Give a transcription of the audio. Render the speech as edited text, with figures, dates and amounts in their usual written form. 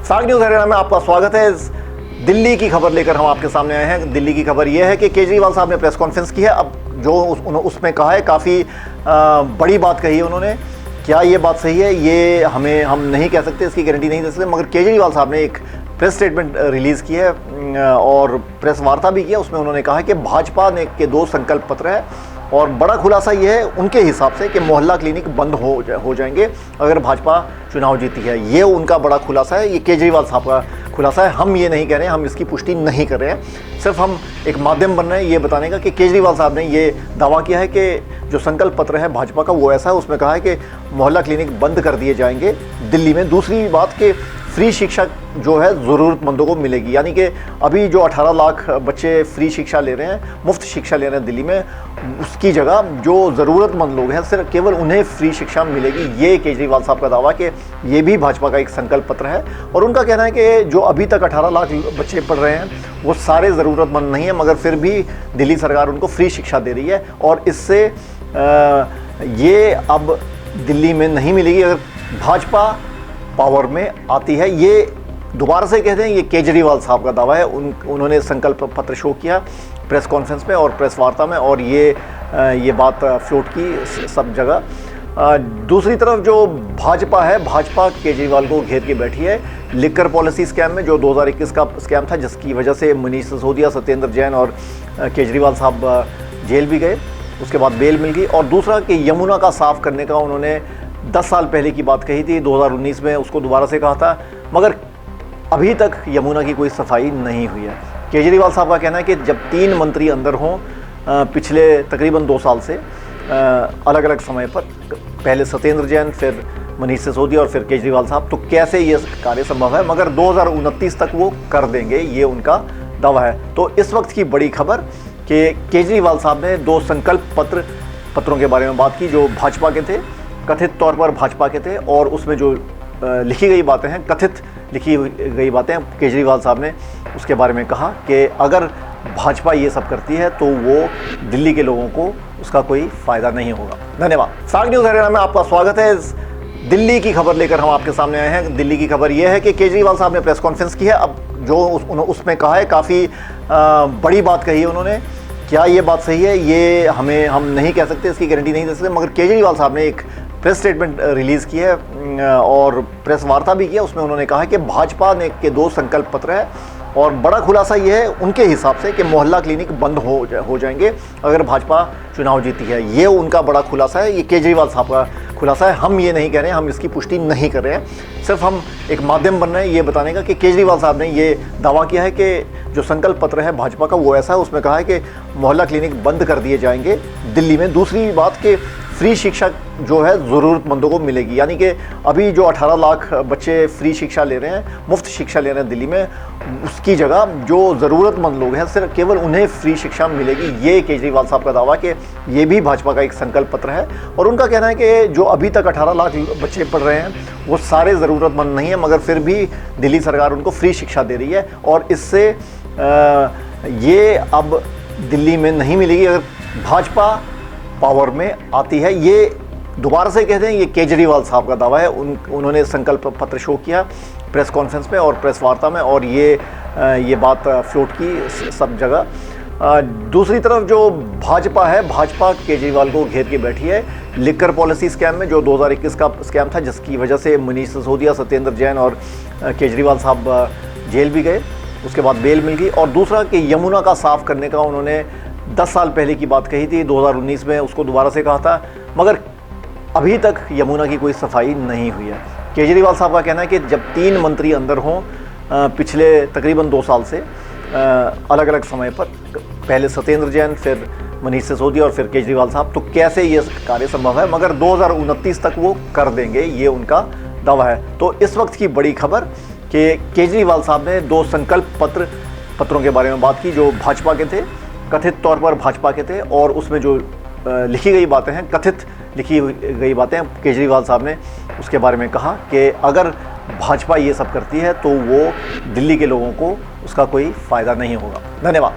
साग न्यूज़ हरियाणा में आपका स्वागत है। दिल्ली की खबर लेकर हम आपके सामने आए हैं। दिल्ली की खबर यह है कि केजरीवाल साहब ने प्रेस कॉन्फ्रेंस की है। अब जो उसमें कहा है, काफ़ी बड़ी बात कही है उन्होंने। क्या ये बात सही है, ये हम नहीं कह सकते, इसकी गारंटी नहीं दे सकते, मगर केजरीवाल साहब ने एक प्रेस स्टेटमेंट रिलीज़ की है और प्रेस वार्ता भी किया। उसमें उन्होंने कहा कि भाजपा ने के 2 संकल्प पत्र है और बड़ा खुलासा ये है उनके हिसाब से कि मोहल्ला क्लिनिक बंद हो जाएंगे अगर भाजपा चुनाव जीती है। ये उनका बड़ा खुलासा है, ये केजरीवाल साहब का खुलासा है। हम ये नहीं कह रहे हैं, हम इसकी पुष्टि नहीं कर रहे हैं, सिर्फ हम एक माध्यम बन रहे हैं ये बताने का कि केजरीवाल साहब ने ये दावा किया है कि जो संकल्प पत्र है भाजपा का वो ऐसा है। उसमें कहा है कि मोहल्ला क्लिनिक बंद कर दिए जाएंगे दिल्ली में। दूसरी बात कि फ्री शिक्षा जो है ज़रूरतमंदों को मिलेगी, यानी कि अभी जो 18 लाख बच्चे फ्री शिक्षा ले रहे हैं, मुफ्त शिक्षा ले रहे हैं दिल्ली में, उसकी जगह जो ज़रूरतमंद लोग हैं सिर्फ केवल उन्हें फ्री शिक्षा मिलेगी। ये केजरीवाल साहब का दावा कि ये भी भाजपा का एक संकल्प पत्र है। और उनका कहना है कि जो अभी तक 18 लाख बच्चे पढ़ रहे हैं वो सारे ज़रूरतमंद नहीं हैं, मगर फिर भी दिल्ली सरकार उनको फ्री शिक्षा दे रही है और इससे ये अब दिल्ली में नहीं मिलेगी अगर भाजपा पावर में आती है। ये दोबारा से कहते हैं, ये केजरीवाल साहब का दावा है। उन्होंने संकल्प पत्र शो किया प्रेस कॉन्फ्रेंस में और प्रेस वार्ता में, और ये बात फ्लोट की सब जगह। दूसरी तरफ जो भाजपा है, भाजपा केजरीवाल को घेर के बैठी है लिकर पॉलिसी स्कैम में, जो 2021 का स्कैम था, जिसकी वजह से मनीष सिसोदिया, सत्येंद्र जैन और केजरीवाल साहब जेल भी गए। उसके बाद बेल मिल गई। और दूसरा कि यमुना का साफ करने का उन्होंने 10 साल पहले की बात कही थी, 2019 में उसको दोबारा से कहा था, मगर अभी तक यमुना की कोई सफाई नहीं हुई है। केजरीवाल साहब का कहना है कि जब 3 मंत्री अंदर हों पिछले तकरीबन 2 साल से अलग अलग समय पर, पहले सत्येंद्र जैन, फिर मनीष सिसोदिया और फिर केजरीवाल साहब, तो कैसे ये कार्य संभव है, मगर 2029 तक वो कर देंगे, ये उनका दावा है। तो इस वक्त की बड़ी खबर कि केजरीवाल साहब ने 2 संकल्प पत्रों के बारे में बात की जो भाजपा के थे, कथित तौर पर भाजपा के थे, और उसमें जो लिखी गई बातें हैं, कथित लिखी गई बातें, केजरीवाल साहब ने उसके बारे में कहा कि अगर भाजपा ये सब करती है तो वो दिल्ली के लोगों को उसका कोई फ़ायदा नहीं होगा। धन्यवाद। साग न्यूज़ हरियाणा में आपका स्वागत है। दिल्ली की खबर लेकर हम आपके सामने आए हैं। दिल्ली की खबर यह है कि केजरीवाल साहब ने प्रेस कॉन्फ्रेंस की है। अब जो उसमें कहा है, काफ़ी बड़ी बात कही है उन्होंने। क्या ये बात सही है, ये हम नहीं कह सकते, इसकी गारंटी नहीं दे सकते, मगर केजरीवाल साहब ने एक प्रेस स्टेटमेंट रिलीज़ की है और प्रेस वार्ता भी किया। उसमें उन्होंने कहा कि भाजपा ने के 2 संकल्प पत्र है और बड़ा खुलासा ये है उनके हिसाब से कि मोहल्ला क्लिनिक बंद हो जाएंगे अगर भाजपा चुनाव जीती है। ये उनका बड़ा खुलासा है, ये केजरीवाल साहब का खुलासा है। हम ये नहीं कह रहे हैं, हम इसकी पुष्टि नहीं कर रहे हैं, सिर्फ हम एक माध्यम बन रहे हैं ये बताने का कि केजरीवाल साहब ने ये दावा किया है कि जो संकल्प पत्र है भाजपा का वो ऐसा है। उसमें कहा है कि मोहल्ला क्लिनिक बंद कर दिए जाएंगे दिल्ली में। दूसरी बात कि फ्री शिक्षा जो है ज़रूरतमंदों को मिलेगी, यानी कि अभी जो 18 लाख बच्चे फ्री शिक्षा ले रहे हैं, मुफ्त शिक्षा ले रहे हैं दिल्ली में, उसकी जगह जो ज़रूरतमंद लोग हैं सिर्फ केवल उन्हें फ्री शिक्षा मिलेगी। ये केजरीवाल साहब का दावा कि ये भी भाजपा का एक संकल्प पत्र है। और उनका कहना है कि जो अभी तक 18 लाख बच्चे पढ़ रहे हैं वो सारे ज़रूरतमंद नहीं हैं, मगर फिर भी दिल्ली सरकार उनको फ्री शिक्षा दे रही है और इससे ये अब दिल्ली में नहीं मिलेगी अगर भाजपा पावर में आती है। ये दोबारा से कहते हैं, ये केजरीवाल साहब का दावा है। उन्होंने संकल्प पत्र शो किया प्रेस कॉन्फ्रेंस में और प्रेस वार्ता में, और ये बात फ्लोट की सब जगह। दूसरी तरफ जो भाजपा है, भाजपा केजरीवाल को घेर के बैठी है लिकर पॉलिसी स्कैम में, जो 2021 का स्कैम था, जिसकी वजह से मनीष सिसोदिया, सत्येंद्र जैन और केजरीवाल साहब जेल भी गए। उसके बाद बेल मिल गई। और दूसरा कि यमुना का साफ करने का उन्होंने 10 साल पहले की बात कही थी, 2019 में उसको दोबारा से कहा था, मगर अभी तक यमुना की कोई सफाई नहीं हुई है। केजरीवाल साहब का कहना है कि जब 3 मंत्री अंदर हों पिछले तकरीबन 2 साल से अलग अलग समय पर, पहले सत्येंद्र जैन, फिर मनीष सिसोदिया और फिर केजरीवाल साहब, तो कैसे ये कार्य संभव है, मगर 2029 तक वो कर देंगे, ये उनका दावा है। तो इस वक्त की बड़ी खबर कि केजरीवाल साहब ने 2 संकल्प पत्रों के बारे में बात की जो भाजपा के थे, कथित तौर पर भाजपा के थे, और उसमें जो लिखी गई बातें हैं, कथित लिखी गई बातें, केजरीवाल साहब ने उसके बारे में कहा कि अगर भाजपा ये सब करती है तो वो दिल्ली के लोगों को उसका कोई फ़ायदा नहीं होगा। धन्यवाद।